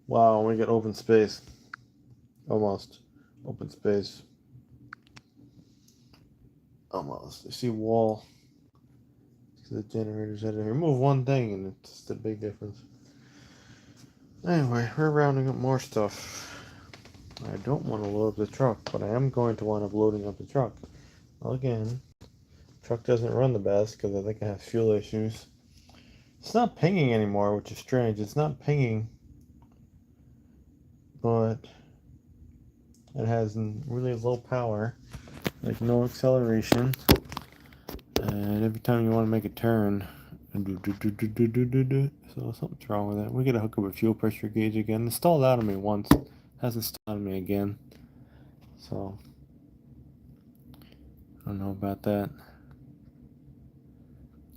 Wow, we get open space. Almost. Open space. Almost. You see wall. The generators had to remove one thing and it's the big difference. Anyway, we're rounding up more stuff. I don't want to load up the truck, but I am going to wind up loading up the truck. Again, truck doesn't run the best because I think I have fuel issues. It's not pinging anymore, which is strange. It's not pinging, but it has really low power, like no acceleration. And every time you want to make a turn, so something's wrong with it. We gotta hook up a fuel pressure gauge again. It stalled out on me once, hasn't stalled on me again. So I don't know about that.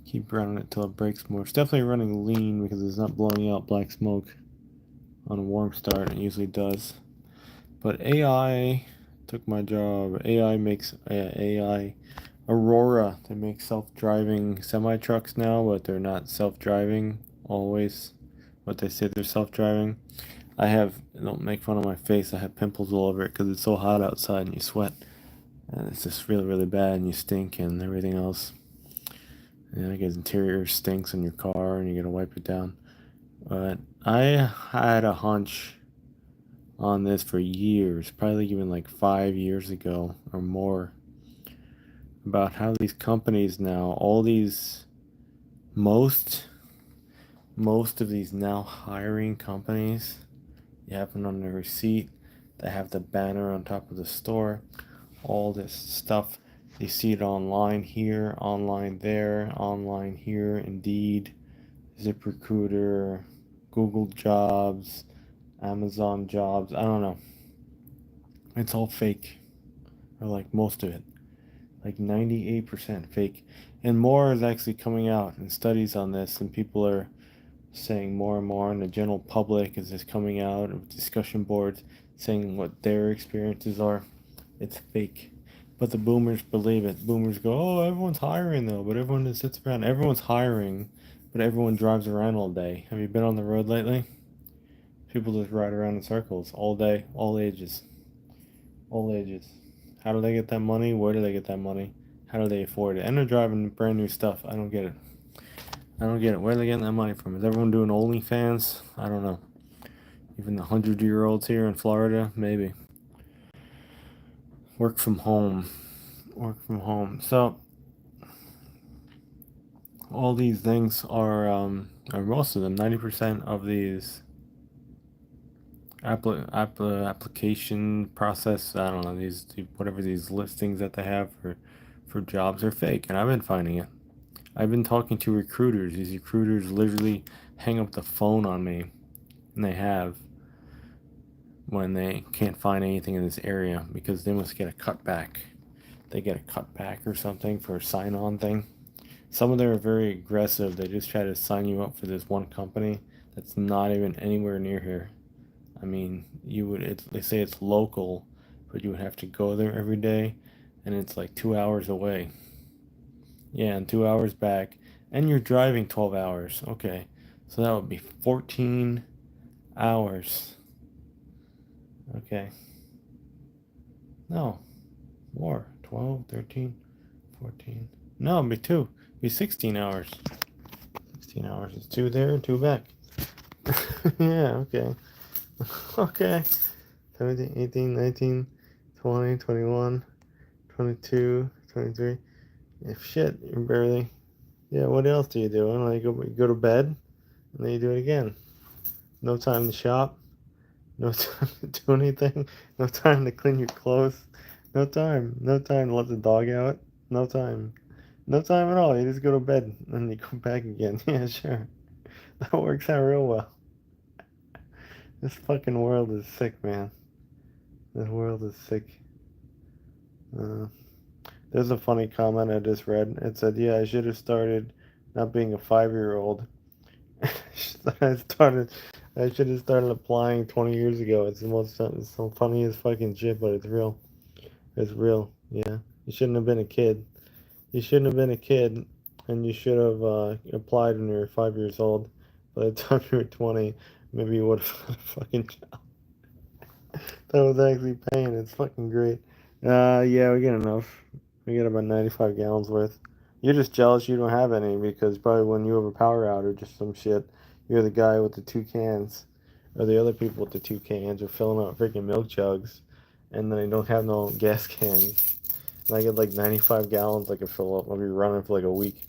Keep running it till it breaks more. It's definitely running lean because it's not blowing out black smoke on a warm start. It usually does. But AI took my job. AI makes AI Aurora. They make self-driving semi-trucks now, but they're not self-driving always. But they say they're self-driving. Don't make fun of my face. I have pimples all over it because it's so hot outside and you sweat. And it's just really, really bad and you stink and everything else. And I guess interior stinks on your car and you gotta wipe it down. But I had a hunch on this for years, probably even like 5 years ago or more, about how these companies now, all these, most, most of these now hiring companies, you have it on the receipt, they have the banner on top of the store, all this stuff. You see it online here, online there, online here, Indeed, ZipRecruiter, Google Jobs, Amazon Jobs. I don't know. It's all fake, or like most of it, like 98% fake. And more is actually coming out in studies on this, and people are saying more and more, and the general public is just coming out with discussion boards saying what their experiences are. It's fake. But the boomers believe it. Boomers go, oh, everyone's hiring though, but everyone just sits around. Everyone's hiring, but everyone drives around all day. Have you been on the road lately? People just ride around in circles all day, all ages. All ages. How do they get that money? Where do they get that money? How do they afford it? And they're driving brand new stuff. I don't get it. I don't get it. Where are they getting that money from? Is everyone doing OnlyFans? I don't know. Even the 100-year-olds here in Florida, maybe. Work from home. Work from home. So all these things or most of them, 90% of these application process, I don't know, these whatever these listings that they have for jobs are fake, and I've been finding it. I've been talking to recruiters. These recruiters literally hang up the phone on me, and they have, when they can't find anything in this area because they must get a cutback. They get a cutback or something for a sign-on thing. Some of them are very aggressive. They just try to sign you up for this one company that's not even anywhere near here. I mean, they say it's local, but you would have to go there every day, and it's like 2 hours away. Yeah, and 2 hours back, and you're driving 12 hours. Okay, so that would be 14 hours. Okay, no, more. 12, 13, 14. No, it'd be two. It'd be 16 hours. 16 hours. It's two there and two back. Yeah, okay. Okay. 17, 18, 19, 20, 21, 22, 23. If shit, you're barely. Yeah, what else do you do? Like, you go to bed, and then you do it again. No time to shop. No time to do anything. No time to clean your clothes. No time. No time to let the dog out. No time. No time at all. You just go to bed and you come back again. Yeah, sure. That works out real well. This fucking world is sick, man. This world is sick. Uh, there's a funny comment I just read. It said, "Yeah, I should have started not being a 5-year-old. I started. I should have started applying 20 years ago. It's so funny as fucking shit, but it's real. It's real. Yeah, you shouldn't have been a kid. You shouldn't have been a kid, and you should have applied when you were 5 years old. By the time you were 20, Maybe you would have got a fucking job that was actually paying. It's fucking great. Yeah, we get enough. We get about 95 gallons worth. You're just jealous you don't have any because probably when you have a power outage or some shit, you're the guy with the two cans, or the other people with the two cans are filling out freaking milk jugs, and then they don't have no gas cans. And I get like 95 gallons I could fill up. I'll be running for like a week.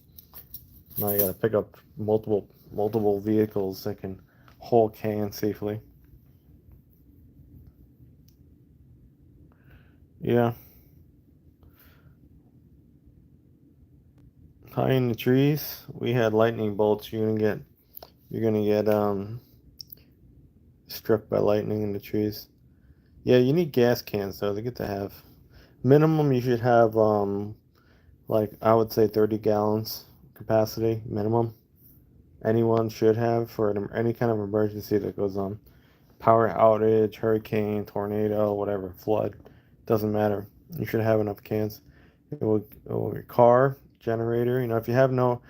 Now I gotta pick up multiple vehicles that can haul cans safely. Yeah, high in the trees, we had lightning bolts. You're gonna get struck by lightning in the trees. Yeah, you need gas cans though. They get to have minimum. You should have like I would say 30 gallons capacity minimum. Anyone should have for any kind of emergency that goes on. Power outage, hurricane, tornado, whatever, flood, doesn't matter. You should have enough cans. Your car, generator, if you have no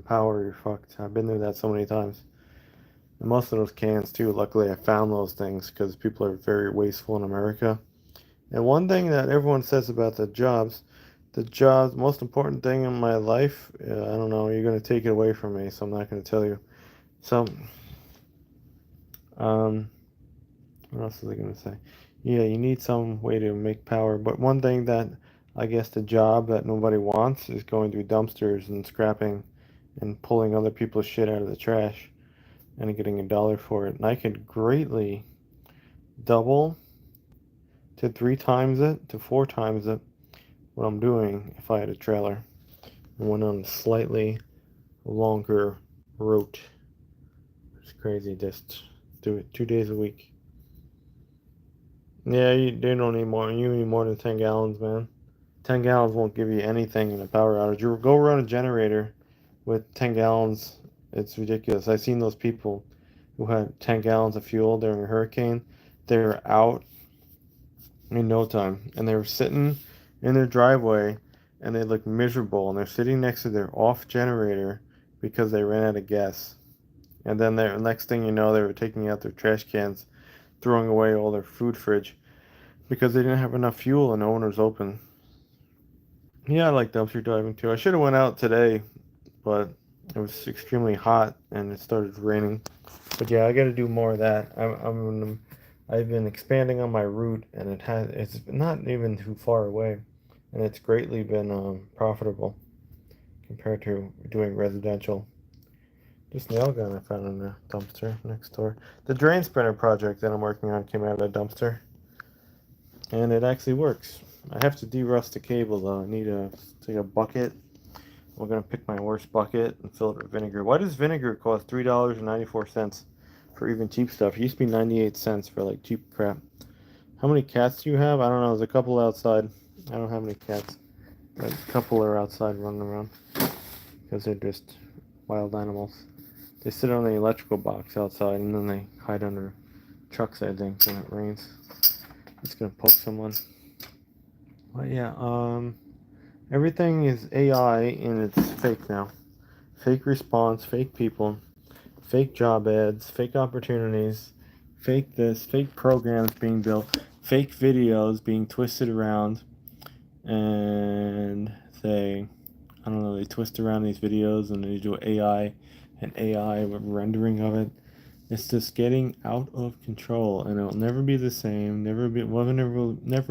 power, you're fucked. I've been through that so many times. And most of those cans too, luckily I found those things because people are very wasteful in America. And one thing that everyone says about the jobs, most important thing in my life, I don't know, you're going to take it away from me, so I'm not going to tell you. So, um, what else was I going to say? Yeah, you need some way to make power. But one thing that I guess the job that nobody wants is going through dumpsters and scrapping and pulling other people's shit out of the trash and getting $1 for it. And I could greatly double to 3 times it to 4 times it what I'm doing if I had a trailer and went on a slightly longer route. It's crazy. Just do it 2 days a week. Yeah, they don't need more. You need more than 10 gallons, man. 10 gallons won't give you anything in a power outage. You go run a generator with 10 gallons. It's ridiculous. I've seen those people who had 10 gallons of fuel during a hurricane. They were out in no time, and they were sitting in their driveway, and they looked miserable, and they're sitting next to their off generator because they ran out of gas. And then the next thing you know, they were taking out their trash cans, throwing away all their food fridge because they didn't have enough fuel and no one was open. Yeah, I like dumpster diving too. I should have went out today, but it was extremely hot and it started raining. But yeah, I got to do more of that. I've been expanding on my route, and it's not even too far away, and it's greatly been profitable compared to doing residential. This nail gun I found in the dumpster next door. The drain spinner project that I'm working on came out of a dumpster, and it actually works. I have to derust the cable though. I need to take a bucket. We're gonna pick my worst bucket and fill it with vinegar. Why does vinegar cost $3.94 for even cheap stuff? It used to be 98 cents for like cheap crap. How many cats do you have? I don't know. There's a couple outside. I don't have any cats. But a couple are outside running around because they're just wild animals. They sit on the electrical box outside and then they hide under trucks, I think, when it rains. It's gonna poke someone. But yeah, everything is AI and it's fake now. Fake response, fake people, fake job ads, fake opportunities, fake this, fake programs being built, fake videos being twisted around, and I don't know, they twist around these videos and they do AI and AI rendering of it. It's just getting out of control, and it'll never be the same. Never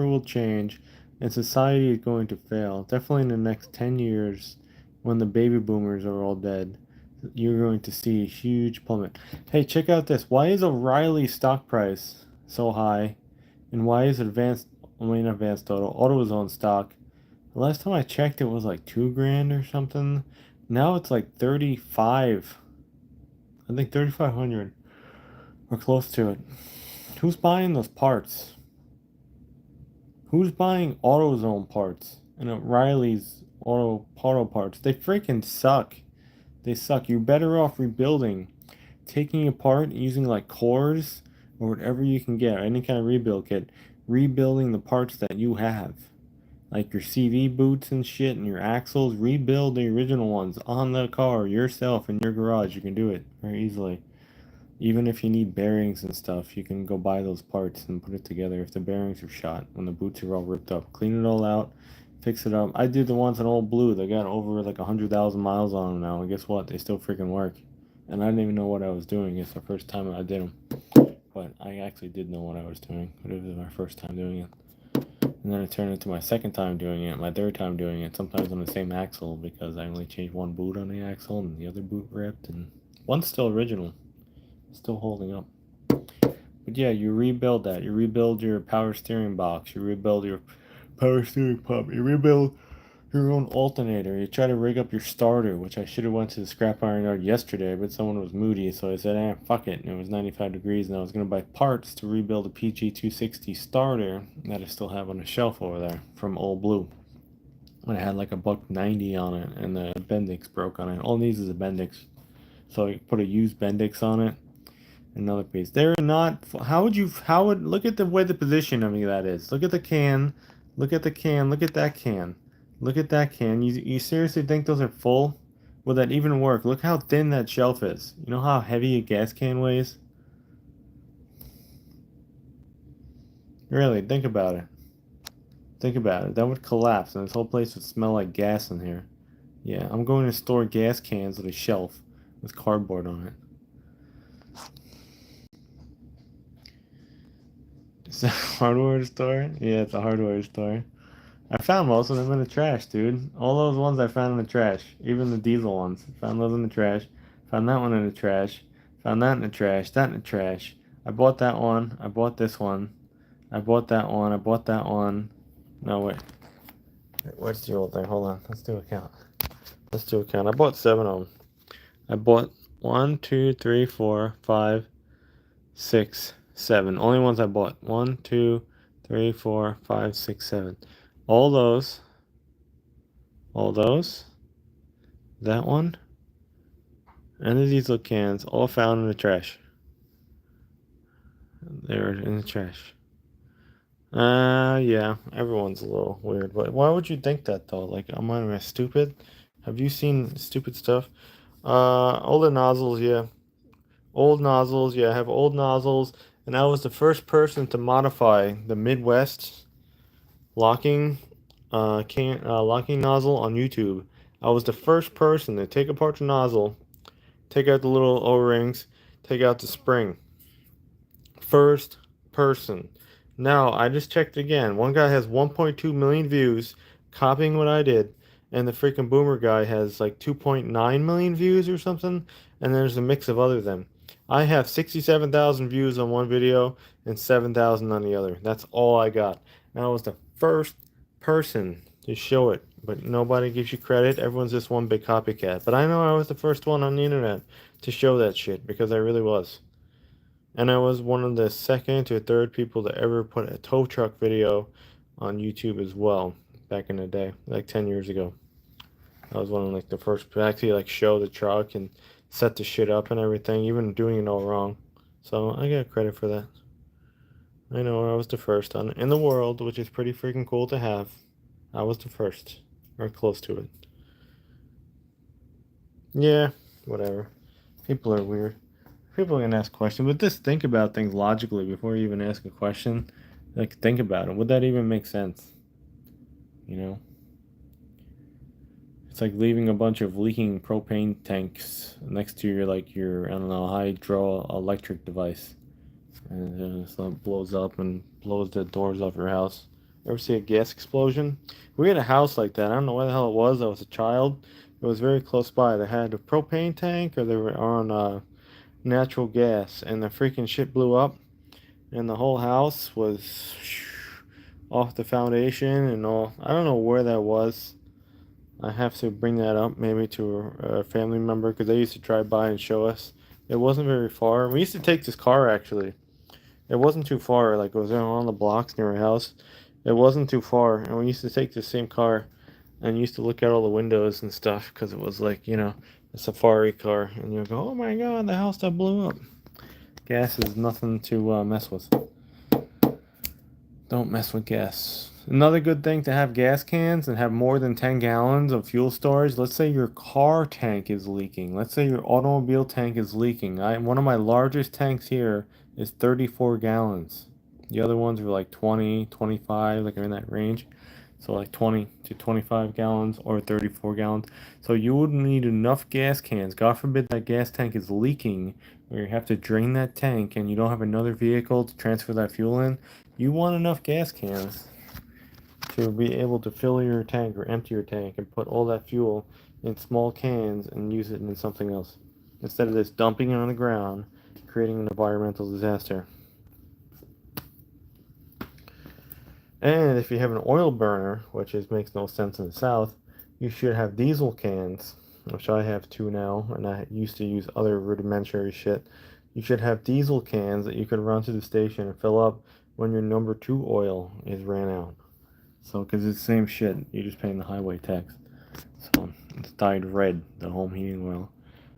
will change, and society is going to fail. Definitely in the next 10 years, when the baby boomers are all dead, you're going to see a huge plummet. Hey, check out this. Why is O'Reilly's stock price so high, and why is Advanced AutoZone stock? The last time I checked, it was like 2 grand or something. Now it's like 35. I think 3,500. We're close to it. Who's buying those parts? Who's buying AutoZone parts and O'Reilly's auto parts? They freaking suck. They suck. You're better off rebuilding, taking apart, using like cores or whatever you can get, any kind of rebuild kit, rebuilding the parts that you have, like your CV boots and shit and your axles. Rebuild the original ones on the car yourself in your garage. You can do it very easily. Even if you need bearings and stuff, you can go buy those parts and put it together if the bearings are shot, when the boots are all ripped up. Clean it all out, fix it up. I did the ones in Old Blue. They got over like 100,000 miles on them now, and guess what? They still freaking work. And I didn't even know what I was doing. It's the first time I did them. But I actually did know what I was doing, but it was my first time doing it. And then it turned into my second time doing it, my third time doing it, sometimes on the same axle, because I only changed one boot on the axle and the other boot ripped, and one's still original, still holding up. But yeah, you rebuild that. You rebuild your power steering box, you rebuild your power steering pump, you rebuild your own alternator. You try to rig up your starter, which I should have went to the scrap iron yard yesterday, but someone was moody, so I said, fuck it. And it was 95 degrees, and I was going to buy parts to rebuild a PG260 starter that I still have on the shelf over there from Old Blue. When it had like a $1.90 on it, and the Bendix broke on it. All it needs is a Bendix. So I put a used Bendix on it. Another piece. They're not. Look at the way the position of me that is. Look at the can. Look at the can. Look at that can. Look at that can. You seriously think those are full? Will that even work? Look how thin that shelf is. You know how heavy a gas can weighs? Really, think about it. Think about it. That would collapse and this whole place would smell like gas in here. Yeah, I'm going to store gas cans on a shelf with cardboard on it. Is that a hardware store? Yeah, it's a hardware store. I found most of them in the trash, dude. All those ones I found in the trash. Even the diesel ones. Found those in the trash. Found that one in the trash. Found that in the trash. That in the trash. I bought that one. I bought this one. I bought that one. I bought that one. No, wait. What's the old thing? Hold on. Let's do a count. Let's do a count. I bought 7 of them. I bought 1, 2, 3, 4, 5, 6, 7. Only ones I bought. 1, 2, 3, 4, 5, 6, 7. All those, that one, and the diesel cans, all found in the trash. They were in the trash. Yeah, everyone's a little weird, but why would you think that though? Like, am I stupid? Have you seen stupid stuff? Older nozzles, yeah. Old nozzles, yeah, I have old nozzles, and I was the first person to modify the Midwest locking locking nozzle on YouTube. I was the first person to take apart the nozzle, take out the little O-rings, take out the spring. First person. Now, I just checked again. One guy has 1.2 million views copying what I did, and the freaking Boomer guy has like 2.9 million views or something, and there's a mix of other them. I have 67,000 views on one video and 7,000 on the other. That's all I got. And I was the first person to show it, but nobody gives you credit. Everyone's just one big copycat. But I know I was the first one on the internet to show that shit, because I really was. And I was one of the second or third people to ever put a tow truck video on YouTube as well, back in the day, like 10 years ago. I was one of like the first to actually like show the truck and set the shit up and everything, even doing it all wrong. So I get credit for that. I know I was the first on in the world, which is pretty freaking cool to have. I was the first, or close to it. Yeah, whatever. People are weird. People can ask questions, but just think about things logically before you even ask a question. Like, think about it. Would that even make sense? You know? It's like leaving a bunch of leaking propane tanks next to your, like, your, I don't know, hydroelectric device. And it blows up and blows the doors off your house. Ever see a gas explosion? We had a house like that. I don't know where the hell it was. I was a child. It was very close by. They had a propane tank, or they were on natural gas, and the freaking shit blew up, and the whole house was off the foundation and all. I don't know where that was. I have to bring that up maybe to a family member, because they used to drive by and show us. It wasn't very far. We used to take this car, actually. It wasn't too far. Like, it was on the blocks near our house. It wasn't too far, and we used to take the same car and used to look out all the windows and stuff, because it was like, you know, a safari car, and you go, oh my god, the house that blew up. Gas is nothing to mess with. Don't mess with gas. Another good thing to have gas cans and have more than 10 gallons of fuel storage. Let's say your car tank is leaking. Let's say your automobile tank is leaking. One of my largest tanks here is 34 gallons. The other ones are like 20, 25, like in that range. So like 20 to 25 gallons or 34 gallons. So you would need enough gas cans. God forbid that gas tank is leaking, where you have to drain that tank and you don't have another vehicle to transfer that fuel in. You want enough gas cans to be able to fill your tank or empty your tank and put all that fuel in small cans and use it in something else. Instead of just dumping it on the ground, creating an environmental disaster. And if you have an oil burner, which makes no sense in the South, you should have diesel cans, which I have two now, and I used to use other rudimentary shit. You should have diesel cans that you can run to the station and fill up when your number 2 oil is ran out. So, because it's the same shit, you're just paying the highway tax. So, it's dyed red, the home heating oil.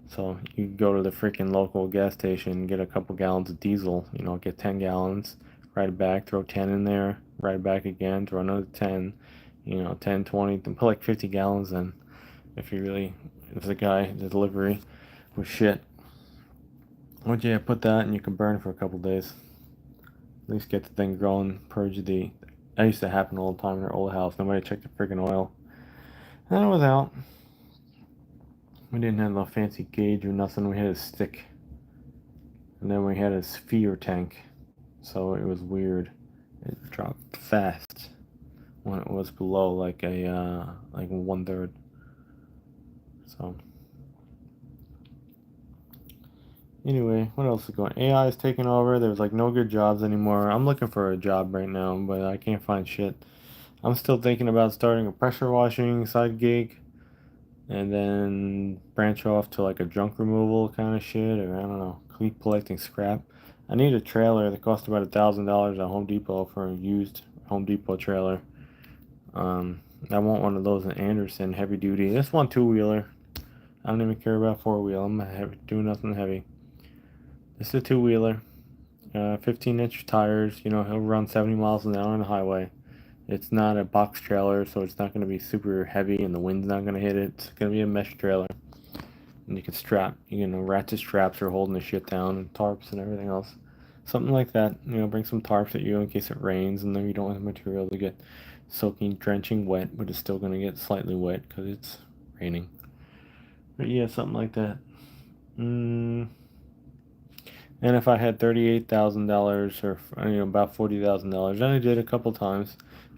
So, you go to the freaking local gas station, get a couple gallons of diesel, get 10 gallons, ride it back, throw 10 in there, ride it back again, throw another 10, 10, 20, then put like 50 gallons in. If the guy, the delivery was shit. Once you put that and you can burn for a couple days. At least get the thing going, purge the. That used to happen all the time in our old house. Nobody checked the freaking oil. And it was out. We didn't have no fancy gauge or nothing. We had a stick. And then we had a sphere tank. So it was weird. It dropped fast when it was below like 1/3. So anyway, what else is going? AI is taking over. There's like no good jobs anymore. I'm looking for a job right now, but I can't find shit. I'm still thinking about starting a pressure washing side gig and then branch off to like a junk removal kind of shit, or I don't know, keep collecting scrap. I need a trailer that cost about $1,000 at Home Depot for a used Home Depot trailer. I want one of those in Anderson, heavy duty. This one 2-wheeler. I don't even care about 4-wheel. I'm not doing nothing heavy. This is a 2-wheeler. 15-inch tires. He'll run 70 miles an hour on the highway. It's not a box trailer, so it's not going to be super heavy and the wind's not going to hit it. It's going to be a mesh trailer. And you can ratchet straps are holding the shit down, and tarps and everything else. Something like that. Bring some tarps at you in case it rains, and then you don't have the material to get soaking, drenching wet, but it's still going to get slightly wet because it's raining. But yeah, something like that. And if I had $38,000 or about $40,000, and I did a couple times,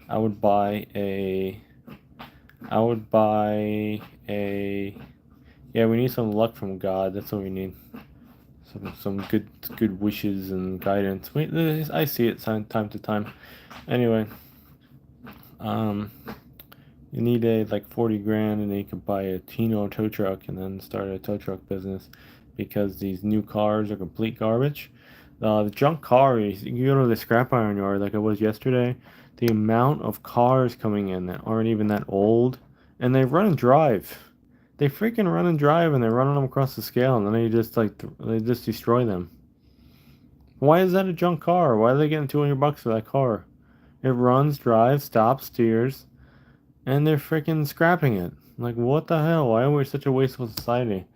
I would buy a. Yeah, we need some luck from God. That's what we need. Some good wishes and guidance. I see it time to time. Anyway, you need like 40 grand, and then you can buy a Tino tow truck and then start a tow truck business, because these new cars are complete garbage. The junk cars, you go to the scrap iron yard like I was yesterday, the amount of cars coming in that aren't even that old, and they run and drive. They freaking run and drive, and they're running them across the scale, and then they just destroy them. Why is that a junk car? Why are they getting $200 for that car? It runs, drives, stops, steers, and they're freaking scrapping it. Like, what the hell? Why are we such a wasteful society?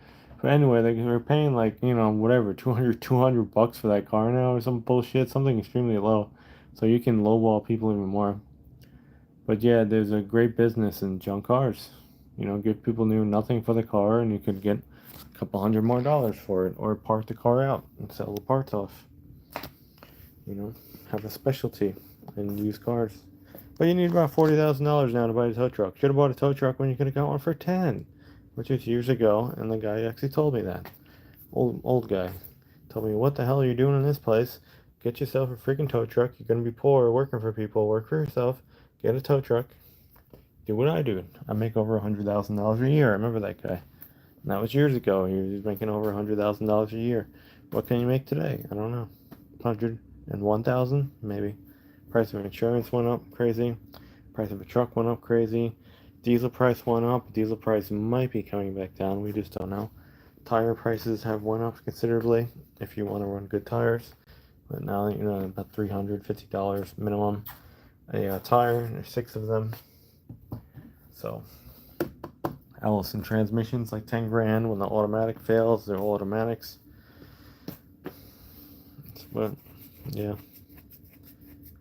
But anyway, they're paying like, whatever, 200 bucks for that car now or some bullshit, something extremely low. So you can lowball people even more. But yeah, there's a great business in junk cars. Give people nothing for the car, and you could get a couple $100 more for it, or park the car out and sell the parts off. Have a specialty in used cars. But you need about $40,000 now to buy a tow truck. Should have bought a tow truck when you could have got one for 10, which was years ago, and the guy actually told me that. Old guy told me, "What the hell are you doing in this place? Get yourself a freaking tow truck. You're gonna be poor working for people. Work for yourself. Get a tow truck. Do what I do. I make over $100,000 a year." I remember that guy. And that was years ago. He was making over $100,000 a year. What can you make today? I don't know. 101,000 maybe. Price of insurance went up crazy. Price of a truck went up crazy. Diesel price went up. Diesel price might be coming back down. We just don't know. Tire prices have went up considerably if you want to run good tires. But now, about $350 minimum. a tire, and there's 6 of them. So Allison transmissions like 10 grand. When the automatic fails, they're automatics. But yeah,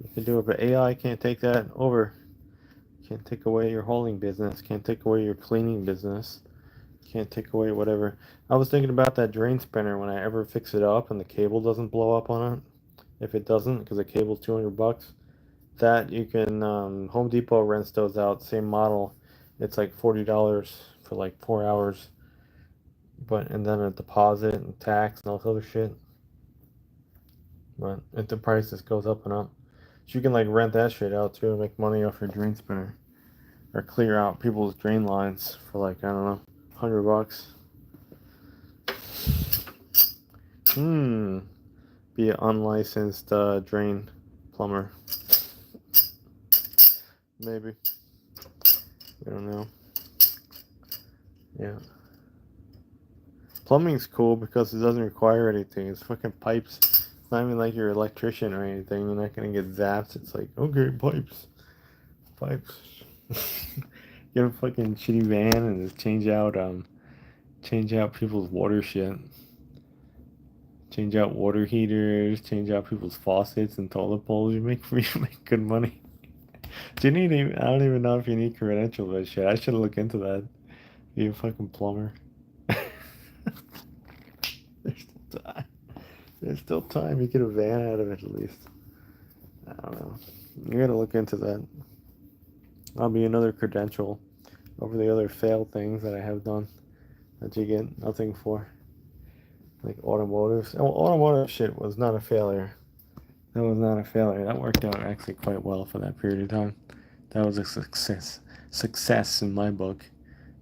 you can do it, but AI can't take that over. Can't take away your hauling business. Can't take away your cleaning business. Can't take away whatever. I was thinking about that drain spinner when I ever fix it up and the cable doesn't blow up on it. If it doesn't, because the cable's $200, that you can Home Depot rents those out. Same model. It's like $40 for like 4 hours. But and then a deposit and tax and all this other shit. But if the price just goes up and up, so you can like rent that shit out too and make money off your drain spinner, or clear out people's drain lines for like, I don't know, $100. Be an unlicensed drain plumber. Maybe. I don't know. Yeah. Plumbing's cool because it doesn't require anything. It's fucking pipes. It's not even like you're an electrician or anything. You're not gonna get zapped. It's like, okay, pipes. Pipes. Get a fucking shitty van and just change out people's water shit. Change out water heaters, change out people's faucets and toilet bowls. You make good money. Do you need? I don't even know if you need credentials or shit. I should look into that. Be a fucking plumber. There's still time. There's still time. You get a van out of it at least. I don't know. You gotta look into that. That'll be another credential over the other failed things that I have done that you get nothing for. Like automotive. Oh, automotive shit was not a failure. That was not a failure. That worked out actually quite well for that period of time. That was a success. Success in my book.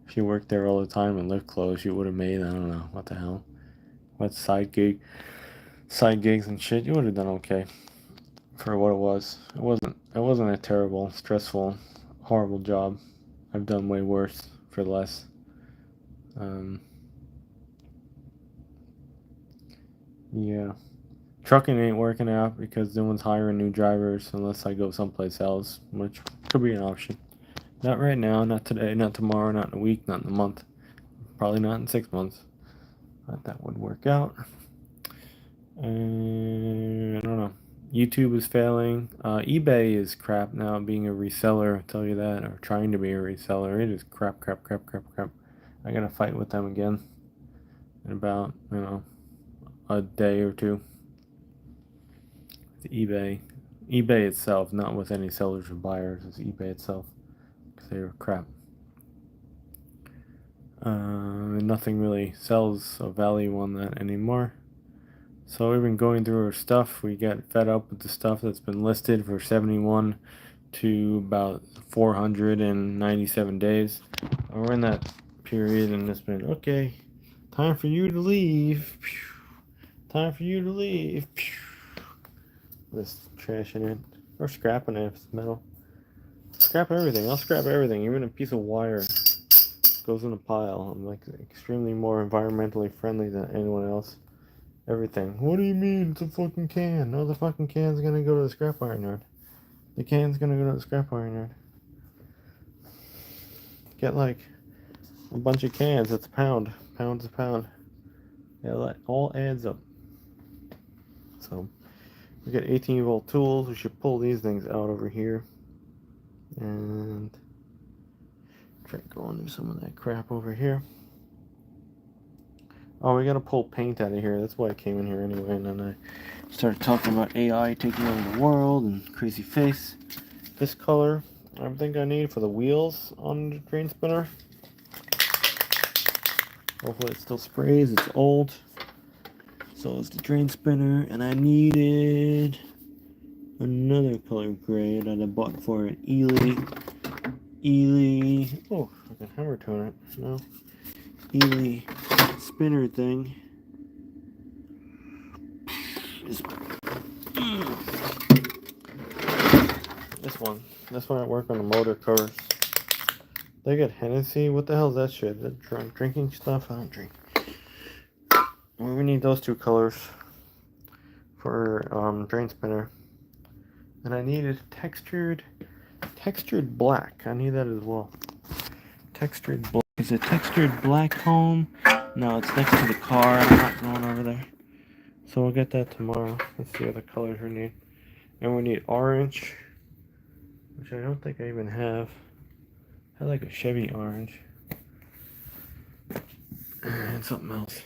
If you worked there all the time and lived close, you would have made, I don't know, what the hell. What side gigs and shit, you would have done okay for what it was. It wasn't a terrible, stressful, horrible job. I've done way worse for less. Yeah. Trucking ain't working out because no one's hiring new drivers unless I go someplace else, which could be an option. Not right now, not today, not tomorrow, not in a week, not in a month. Probably not in 6 months. But that would work out. And I don't know. YouTube is failing. eBay is crap now, being a reseller, I'll tell you that, or trying to be a reseller. It is crap. I gotta fight with them again in about, a day or two. eBay itself, not with any sellers or buyers, it's eBay itself, because they were crap. And nothing really sells of value on that anymore. So we've been going through our stuff. We got fed up with the stuff that's been listed for 71 to about 497 days. We're in that period, and it's been, okay, time for you to leave. Time for you to leave. This trash in it. Or scrapping it if it's metal. Scrap everything. I'll scrap everything. Even a piece of wire goes in a pile. I'm like extremely more environmentally friendly than anyone else. Everything. What do you mean? It's a fucking can. No, the fucking can's gonna go to the scrap iron yard. The can's gonna go to the scrap iron yard. Get like a bunch of cans. It's a pound. Pound's a pound. Yeah, that all adds up. So we got 18-volt tools. We should pull these things out over here and try going through some of that crap over here. Oh, we gotta pull paint out of here. That's why I came in here anyway. And then I started talking about AI taking over the world and crazy face. This color, I think I need for the wheels on the drain spinner. Hopefully it still sprays. It's old. So is the drain spinner. And I needed another color gray that I bought for an Ely. Oh, I can hammer tone it. No. Ely spinner thing. This one at work on the motor covers. They got Hennessy. What the hell is that shit? Is that drinking stuff? I don't drink. We need those two colors for drain spinner. And I needed textured black. I need that as well. Textured black. Is it textured black home? No, it's next to the car. I'm not going over there. So we'll get that tomorrow. Let's see what the colors we need. And we need orange, which I don't think I even have. I like a Chevy orange. And something else.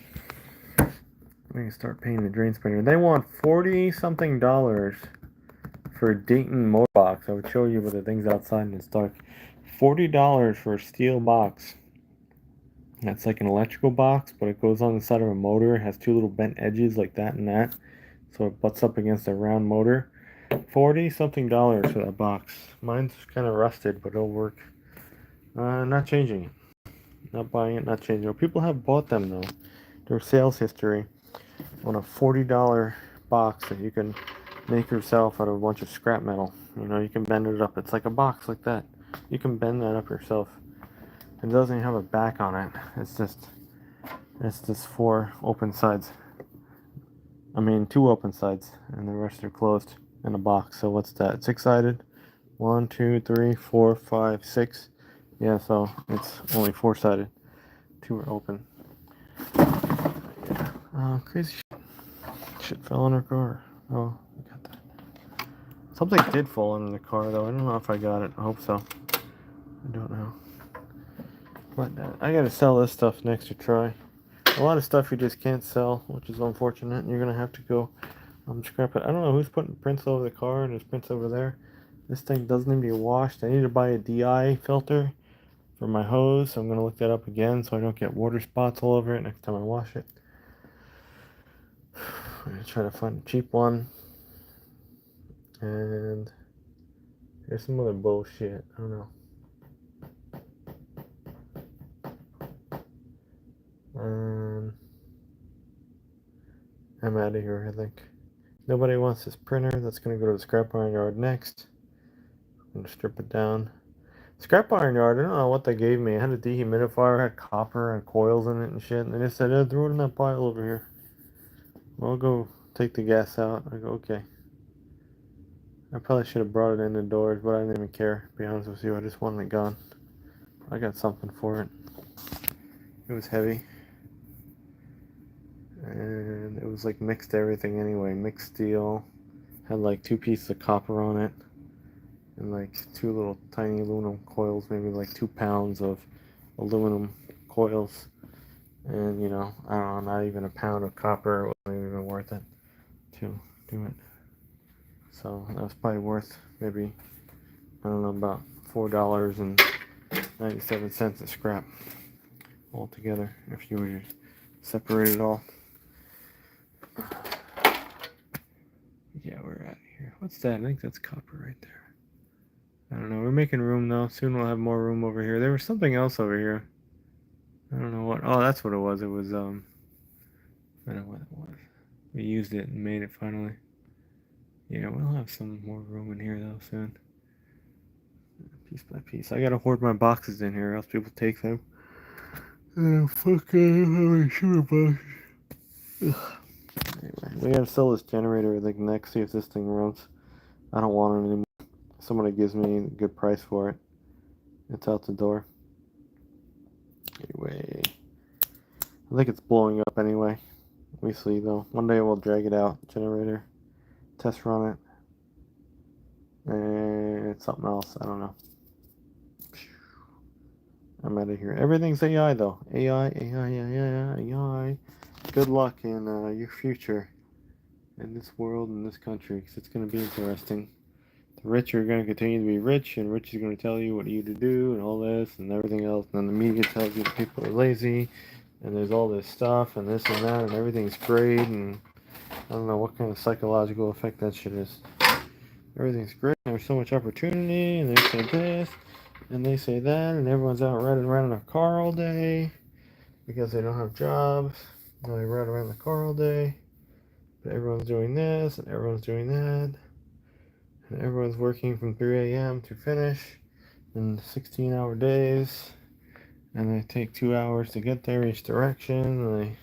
We can start painting the drain sprinkler. They want $40-something for a Dayton motor box. I would show you with the things outside and it's dark. $40 for a steel box. That's like an electrical box, but it goes on the side of a motor. It has two little bent edges like that and that. So it butts up against a round motor. $40-something for that box. Mine's kind of rusted, but it'll work. Not changing it. Not buying it, not changing it. People have bought them though. There's sales history on a $40 box that you can make yourself out of a bunch of scrap metal. You know, you can bend it up. It's like a box like that. You can bend that up yourself. It doesn't even have a back on it. It's just 4 open sides. I mean 2 open sides, and the rest are closed in a box. So what's that? 6-sided? 1, 2, 3, 4, 5, 6. Yeah, so it's only 4-sided. 2 are open. Crazy shit fell in her car. Oh, I got that. Something did fall in the car though. I don't know if I got it. I hope so. I don't know. But I gotta sell this stuff next to try. A lot of stuff you just can't sell, which is unfortunate. You're gonna have to go scrap it. I don't know who's putting prints over the car, and there's prints over there. This thing doesn't need to be washed. I need to buy a DI filter for my hose. So I'm gonna look that up again so I don't get water spots all over it next time I wash it. I'm gonna try to find a cheap one. And there's some other bullshit. I don't know. I'm out of here, I think. Nobody wants this printer. That's going to go to the scrap iron yard next. I'm going to strip it down. Scrap iron yard, I don't know what they gave me. It had a dehumidifier, had copper and coils in it and shit. And they just said, throw it in that pile over here. Well, I'll go take the gas out. I go, okay. I probably should have brought it in the doors, but I didn't even care, to be honest with you. I just wanted it gone. I got something for it. It was heavy. And it was like mixed everything anyway. Mixed steel. Had like 2 pieces of copper on it. And like 2 little tiny aluminum coils. Maybe like 2 pounds of aluminum coils. And you know, I don't know, not even a pound of copper. It wasn't even worth it to do it. So that was probably worth maybe, I don't know, about $4.97 of scrap altogether if you were to separate it all. Yeah, we're out of here. What's that? I think that's copper right there. I don't know. We're making room though. Soon we'll have more room over here. There was something else over here. I don't know what. Oh, that's what it was. It was I don't know what it was. We used it and made it finally. Yeah, we'll have some more room in here though soon. Piece by piece. I gotta hoard my boxes in here, else people take them. Oh, fuck! I don't have any sugar boxes. Anyway, we gotta sell this generator, I think, next, see if this thing runs. I don't want it anymore. Somebody gives me a good price for it. It's out the door. Anyway, I think it's blowing up anyway. We see though. One day we'll drag it out, generator, test run it, and it's something else. I don't know. I'm out of here. Everything's AI though. AI. Good luck in your future in this world, in this country, because it's going to be interesting. The rich are going to continue to be rich, and rich is going to tell you what you to do and all this and everything else. And then the media tells you that people are lazy, and there's all this stuff and this and that, and everything's great. And I don't know what kind of psychological effect that shit is. Everything's great. There's so much opportunity, and they say this, and they say that, and everyone's out riding around in a car all day because they don't have jobs. And they ride around in the car all day. But everyone's doing this, and everyone's doing that. And everyone's working from 3 a.m. to finish in 16-hour days. And they take 2 hours to get there each direction. And they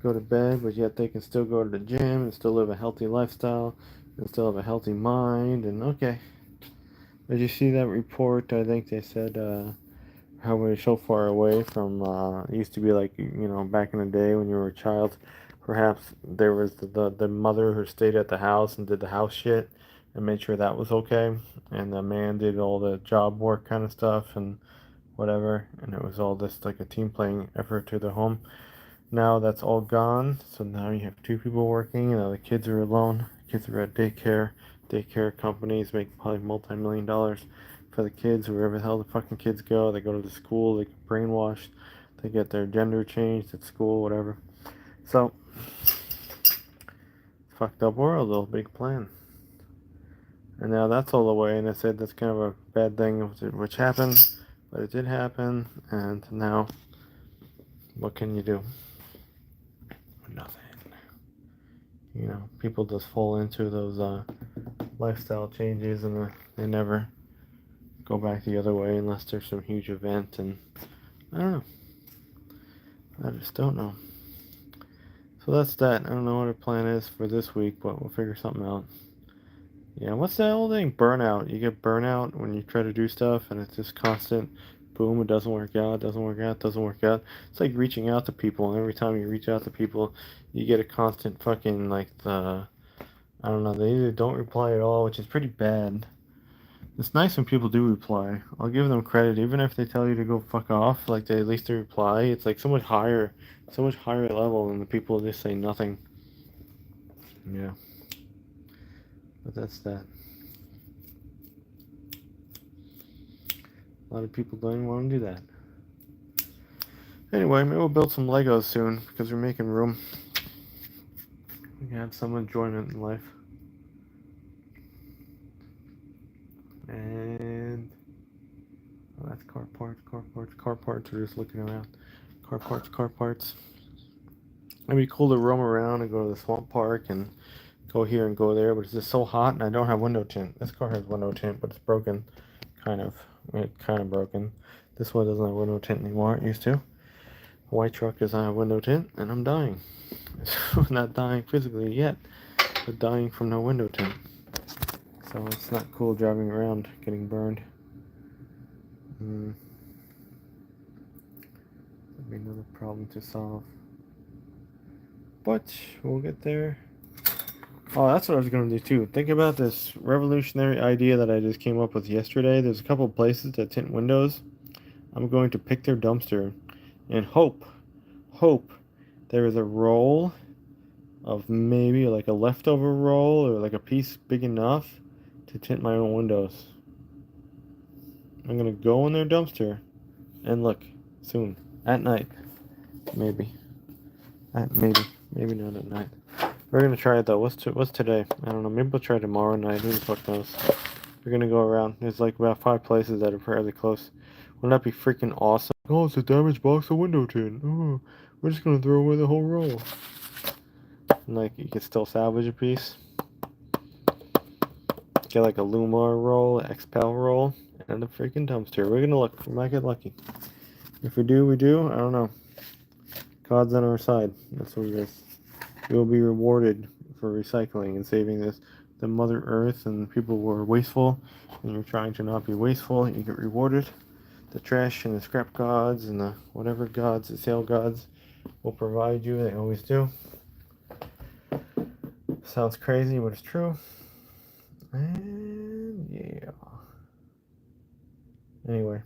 go to bed, but yet they can still go to the gym and still live a healthy lifestyle. and still have a healthy mind. And okay, did you see that report? I think they said how we're so far away from it used to be like, back in the day when you were a child, perhaps there was the mother who stayed at the house and did the house shit and made sure that was okay, and the man did all the job work kind of stuff and whatever, and it was all this like a team playing effort to the home. Now that's all gone, so now you have two people working, and the kids are alone. Kids are at daycare. Daycare companies make probably multi-million dollars for the kids, wherever the hell the fucking kids go. They go to the school, they get brainwashed, they get their gender changed at school, whatever. So, fucked up world, little big plan. And now that's all the way, and I said that's kind of a bad thing which happened, but it did happen, and now, what can you do? Nothing. People just fall into those lifestyle changes, and they never go back the other way unless there's some huge event, and I don't know. I just don't know. So that's that. I don't know what our plan is for this week, but we'll figure something out. Yeah, what's that old thing? Burnout. You get burnout when you try to do stuff, and it's just constant. Boom, it doesn't work out, doesn't work out, doesn't work out. It's like reaching out to people, and every time you reach out to people, you get a constant fucking, like, I don't know, they either don't reply at all, which is pretty bad. It's nice when people do reply. I'll give them credit, even if they tell you to go fuck off, like, at least they reply. It's like so much higher level than the people who just say nothing. Yeah. But that's that. A lot of people don't even want to do that. Anyway, maybe we'll build some Legos soon, because we're making room. We can have some enjoyment in life. And that's car parts. We're just looking around. Car parts. It'd be cool to roam around and go to the swamp park and go here and go there, but it's just so hot, and I don't have window tint. This car has window tint, but it's broken, kind of. It's kind of broken. This one doesn't have window tint anymore. It used to. The white truck doesn't have window tint, and I'm dying. Not dying physically yet, but dying from no window tint. So it's not cool driving around getting burned. That'd be another problem to solve. But we'll get there. Oh, that's what I was going to do too. Think about this revolutionary idea that I just came up with yesterday. There's a couple places that tint windows. I'm going to pick their dumpster and hope there is a roll of maybe like a leftover roll or like a piece big enough to tint my own windows. I'm going to go in their dumpster and look soon. At night. Maybe. Maybe not at night. We're gonna try it though. What's today? I don't know. Maybe we'll try tomorrow night. Who the fuck knows? We're gonna go around. There's like about 5 places that are fairly close. Wouldn't that be freaking awesome? Oh, it's a damaged box of window tint. Oh, we're just gonna throw away the whole roll. And like you could still salvage a piece. Get like a Lumar roll, XPEL roll, and a freaking dumpster. We're gonna look. We might get lucky. If we do, we do. I don't know. God's on our side. That's what it is. We will be rewarded for recycling and saving the Mother Earth, and people who are wasteful, and you're trying to not be wasteful, you get rewarded. The trash and the scrap gods and the whatever gods, the sale gods, will provide you. They always do. Sounds crazy, but it's true. And yeah. Anyway.